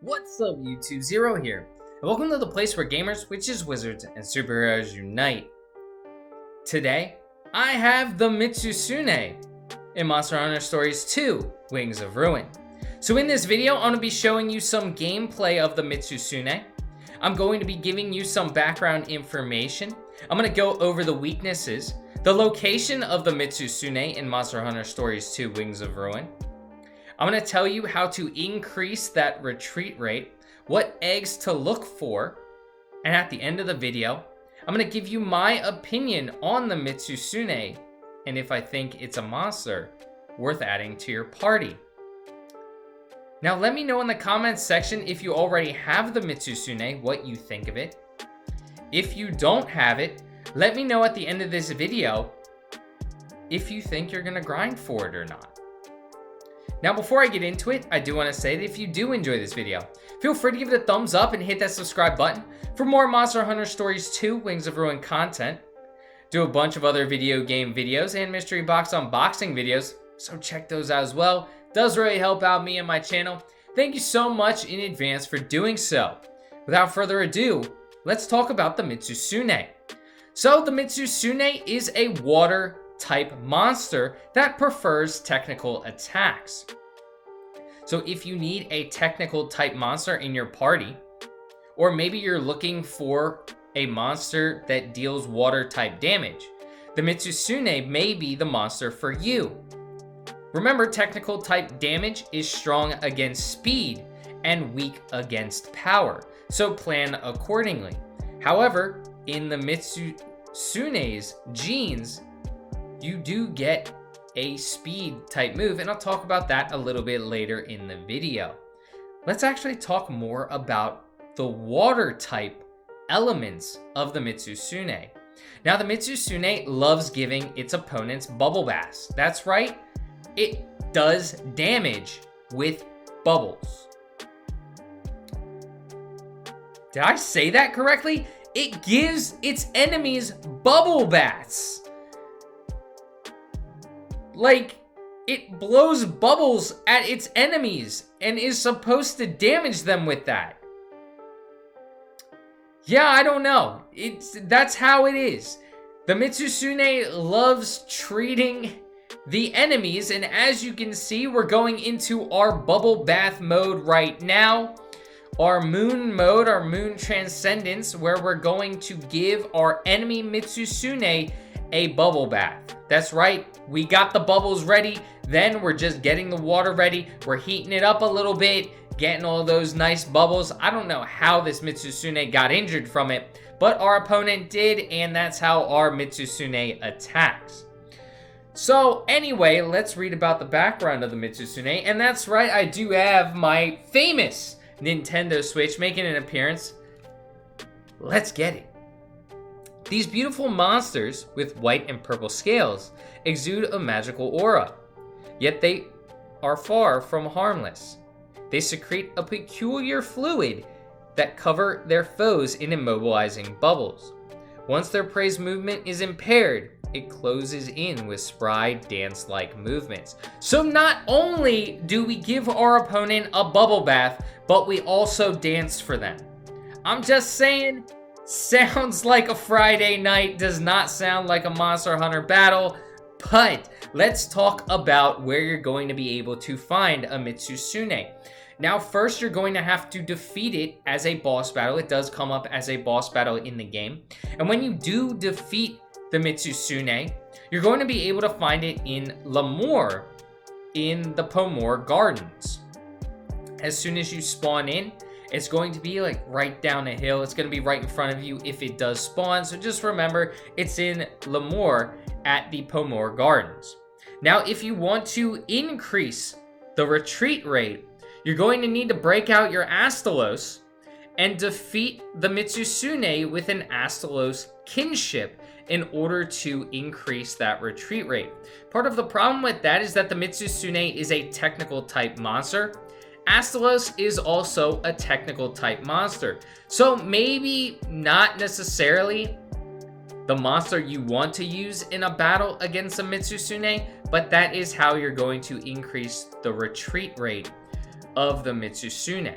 What's up, YouTube? Zero here, and welcome to the place where gamers, witches, wizards, and superheroes unite. Today, I have the Mizutsune in Monster Hunter Stories 2, Wings of Ruin. So in this video, I'm going to be showing you some gameplay of the Mizutsune. I'm going to be giving you some background information. I'm going to go over the weaknesses, the location of the Mizutsune in Monster Hunter Stories 2, Wings of Ruin. I'm going to tell you how to increase that retreat rate, what eggs to look for, and at the end of the video, I'm going to give you my opinion on the Mizutsune and if I think it's a monster worth adding to your party. Now let me know in the comments section if you already have the Mizutsune, what you think of it. If you don't have it, let me know at the end of this video if you think you're going to grind for it or not. Now, before I get into it, I do want to say that if you do enjoy this video, feel free to give it a thumbs up and hit that subscribe button for more Monster Hunter Stories 2 Wings of Ruin content. Do a bunch of other video game videos and mystery box unboxing videos, so check those out as well. Does really help out me and my channel. Thank you so much in advance for doing so. Without further ado, let's talk about the Mizutsune. So the Mizutsune is a water type monster that prefers technical attacks. So if you need a technical type monster in your party, or maybe you're looking for a monster that deals water type damage, the Mizutsune may be the monster for you. Remember, technical type damage is strong against speed and weak against power, so plan accordingly. However, in the Mizutsune's genes, you do get a speed type move, and I'll talk about that a little bit later in the video. Let's actually talk more about the water type elements of the Mizutsune. Now, the Mizutsune loves giving its opponents bubble baths. That's right, it does damage with bubbles. Did I say that correctly? It gives its enemies bubble baths. Like, it blows bubbles at its enemies and is supposed to damage them with that. Yeah, I don't know. That's how it is. The Mizutsune loves treating the enemies, and as you can see, we're going into our bubble bath mode right now. Our moon mode, our moon transcendence, where we're going to give our enemy Mizutsune a bubble bath. That's right, we got the bubbles ready, then we're just getting the water ready. We're heating it up a little bit, getting all those nice bubbles. I don't know how this Mizutsune got injured from it, but our opponent did, and that's how our Mizutsune attacks. So anyway, let's read about the background of the Mizutsune, and that's right, I do have my famous Nintendo Switch making an appearance. Let's get it. These beautiful monsters with white and purple scales exude a magical aura, yet they are far from harmless. They secrete a peculiar fluid that cover their foes in immobilizing bubbles. Once their prey's movement is impaired, it closes in with spry dance-like movements. So not only do we give our opponent a bubble bath, but we also dance for them. I'm just saying, sounds like a Friday night, does not sound like a Monster Hunter battle, but let's talk about where you're going to be able to find a Mizutsune. Now, first, you're going to have to defeat it as a boss battle. It does come up as a boss battle in the game. And when you do defeat the Mizutsune, you're going to be able to find it in Lemoore, in the Pomoor Gardens. As soon as you spawn in, it's going to be like right down a hill. It's going to be right in front of you if it does spawn. So just remember, it's in Lemoore at the Pomoor Gardens. Now, if you want to increase the retreat rate, you're going to need to break out your Astalos and defeat the Mizutsune with an Astalos kinship in order to increase that retreat rate. Part of the problem with that is that the Mizutsune is a technical type monster. Astalos is also a technical type monster. So maybe not necessarily the monster you want to use in a battle against a Mizutsune, but that is how you're going to increase the retreat rate of the Mizutsune.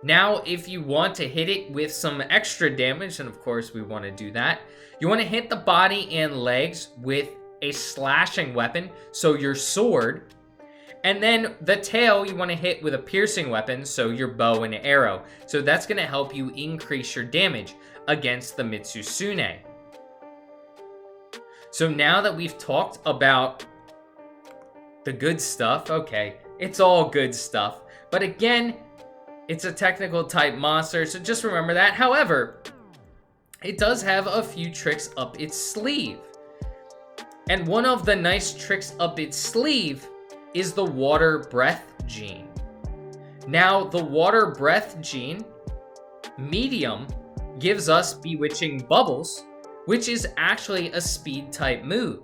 Now, if you want to hit it with some extra damage, and of course we want to do that, you want to hit the body and legs with a slashing weapon, so your sword. And then the tail you want to hit with a piercing weapon, so your bow and arrow. So that's going to help you increase your damage against the Mizutsune. So now that we've talked about the good stuff, okay, it's all good stuff. But again, it's a technical type monster, so just remember that. However, it does have a few tricks up its sleeve. And one of the nice tricks up its sleeve is the water breath gene. Now, the water breath gene, medium, gives us Bewitching Bubbles, which is actually a speed type move.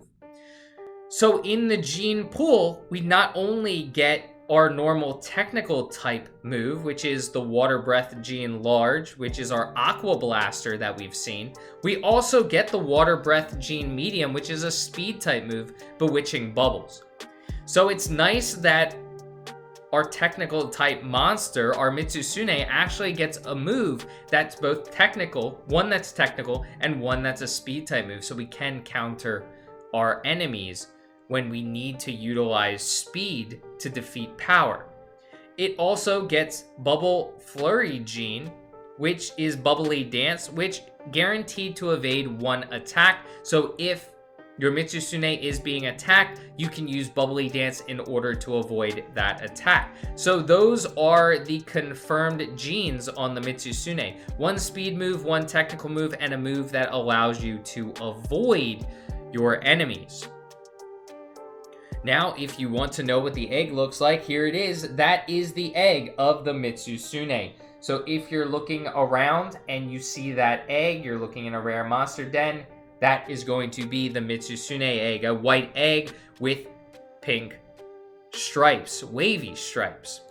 So in the gene pool, we not only get our normal technical type move, which is the water breath gene large, which is our aqua blaster that we've seen. We also get the water breath gene medium, which is a speed type move, Bewitching Bubbles. So it's nice that our technical type monster, our Mizutsune, actually gets a move that's both technical, one that's technical, and one that's a speed type move, so we can counter our enemies when we need to utilize speed to defeat power. It also gets Bubble Flurry gene, which is Bubbly Dance, which guaranteed to evade one attack. So if your Mizutsune is being attacked, you can use Bubbly Dance in order to avoid that attack. So those are the confirmed genes on the Mizutsune. One speed move, one technical move, and a move that allows you to avoid your enemies. Now, if you want to know what the egg looks like, here it is. That is the egg of the Mizutsune. So if you're looking around and you see that egg, you're looking in a rare monster den, that is going to be the Mizutsune egg, a white egg with pink stripes, wavy stripes.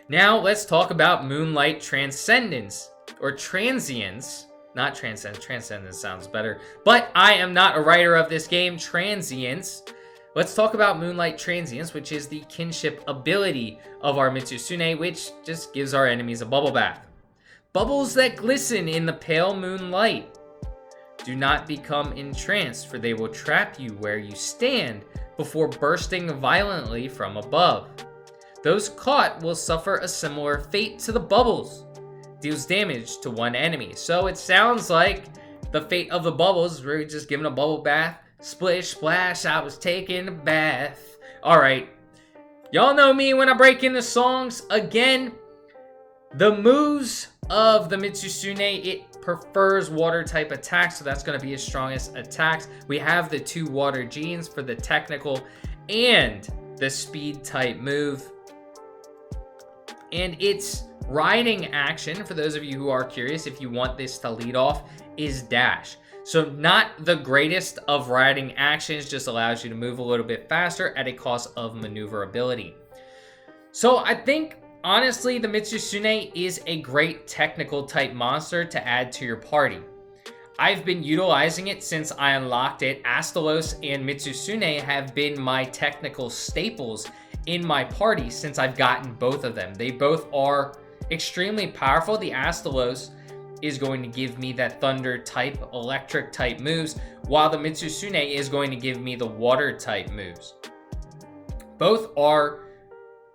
Now let's talk about Moonlight Transcendence, or Transience. Not Transcendence, Transcendence sounds better. But I am not a writer of this game, Transience. Let's talk about Moonlight Transience, which is the kinship ability of our Mizutsune, which just gives our enemies a bubble bath. Bubbles that glisten in the pale moonlight. Do not become entranced, for they will trap you where you stand before bursting violently from above. Those caught will suffer a similar fate to the bubbles. Deals damage to one enemy. So it sounds like the fate of the bubbles, we're just giving a bubble bath. Splish, splash, I was taking a bath. Alright. Y'all know me when I break into songs. Again, the moves of the Mizutsune, it prefers water type attacks, so that's going to be its strongest attacks. We have the two water genes for the technical and the speed type move. And its riding action, for those of you who are curious, if you want this to lead off, is dash. So not the greatest of riding actions, just allows you to move a little bit faster at a cost of maneuverability. So I think, honestly, the Mizutsune is a great technical type monster to add to your party. I've been utilizing it since I unlocked it. Astalos and Mizutsune have been my technical staples in my party since I've gotten both of them. They both are extremely powerful. The Astalos is going to give me that thunder type, electric type moves, while the Mizutsune is going to give me the water type moves. Both are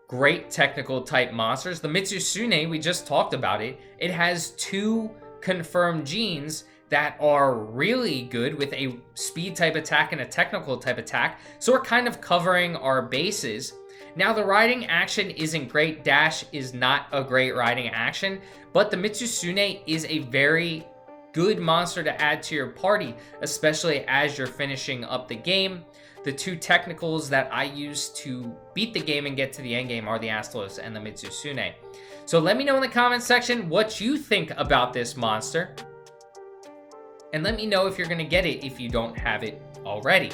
great technical type monsters. The Mizutsune, we just talked about it. It has two confirmed genes that are really good with a speed type attack and a technical type attack. So we're kind of covering our bases. Now, the riding action isn't great. Dash is not a great riding action, but the Mizutsune is a very good monster to add to your party, especially as you're finishing up the game. The two technicals that I use to beat the game and get to the end game are the Astalos and the Mizutsune. So let me know in the comment section what you think about this monster. And let me know if you're going to get it if you don't have it already.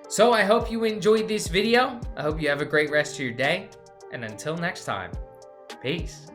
So I hope you enjoyed this video. I hope you have a great rest of your day. And until next time, peace.